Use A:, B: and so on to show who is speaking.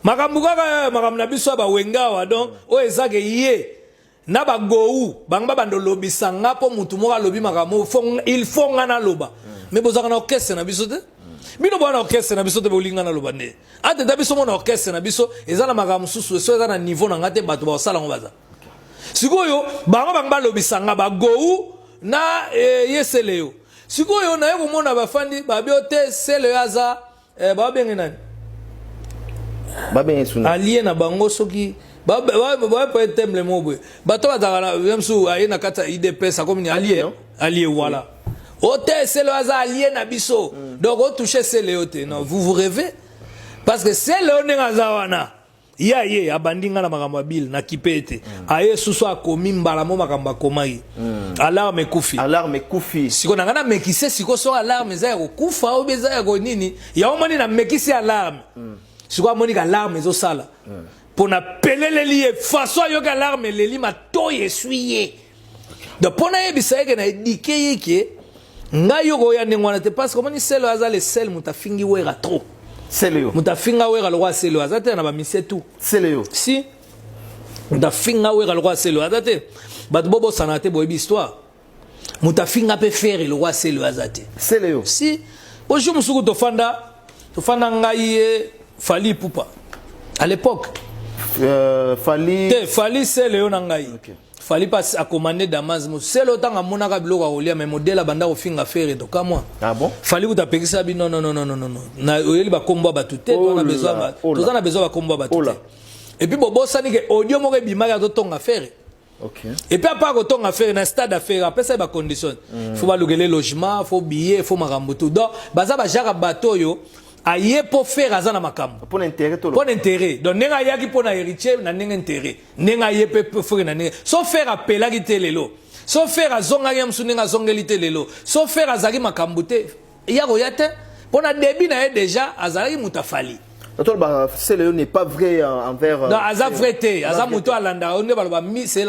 A: makambu kaka makambu na biso ba wengawa donc o ezake ye na ba gou banga bando lobisa ngapo mutu mo lobi makambu il faut ngana loba mais bozaka na orchestre na biso te bino bona orchestre na biso te bolinga na loba ne ate da biso mona orchestre na biso ezana makambu susu so ezana niveau na ngate bato ba sala ngobaza sikoyo banga lobisa nga ba gou na yeseleo sikoyo na yeko mona bafandi babiote sele aza babengi nani
B: babengi suna
A: allié na bango soki ba peut temble mobwe bato bazala yemsu ayena kata IDPS comme ni allié voilà ote sele aza allié na biso donc o toucher sele ote non vous rêvez parce que sele onenga zawana ye abandinga na makambo bil na kipete aye susu akomi mbala mo makambo akomai alarme kufi siko nanga na mekise siko so alarme za ko kufa o beza ya ko nini ya omoni na mekisi alarme siko amoni ka alarme zo sala pona pelele lié façon yo ka alarme leli ma to yesuye de pona ye bisayeke na edike yeke ngayo ko ya ndengwana te parce que moni selo aza le sel mutafingi wera trop
B: Seleo.
A: Mutafinga wera le roi Seleo. Azate na ba mise tout.
B: Seleo.
A: Si. Mutafinga wera le roi Seleo. Azate. Bat bobo sanate boyebi histoire. Mutafinga pe faire le roi Seleo azate.
B: Seleo.
A: Si. Bonjour musuku tofanda ngai Fali Pupa. À l'époque. Fali Seleo na ngai.
B: OK.
A: Fali pas à commander Damas mo selo tanga mona ka biloko kolia mais modèle banda ofinga faire to ka moi
B: ah bon
A: Fali uta pekisa bi non na oyeli ba kombo ba tuté on a besoin ba besoin ba kombo ba tuté et puis bobo sani ke audio mo ke bimaka to tonga faire
B: OK
A: et puis pas ko tonga faire na stade à faire après ça ba condition faut ba logele logement faut billet faut makambo tout donc baza ba jara bateau yo aye pour faire azana makambo
B: pour intérêt to
A: pour intérêt donc nenga yaki pour na héritier na nenga intérêt nenga ye peut faire na nenga so faire appela ki telelo so faire azonga ya msuninga zongelite lelo so faire azaki makambo te ya ko yate pour na début na déjà azaki mutafali
B: Seleo n'est pas vrai envers
A: non aza vrai te aza muto alanda on ne ba mi c'est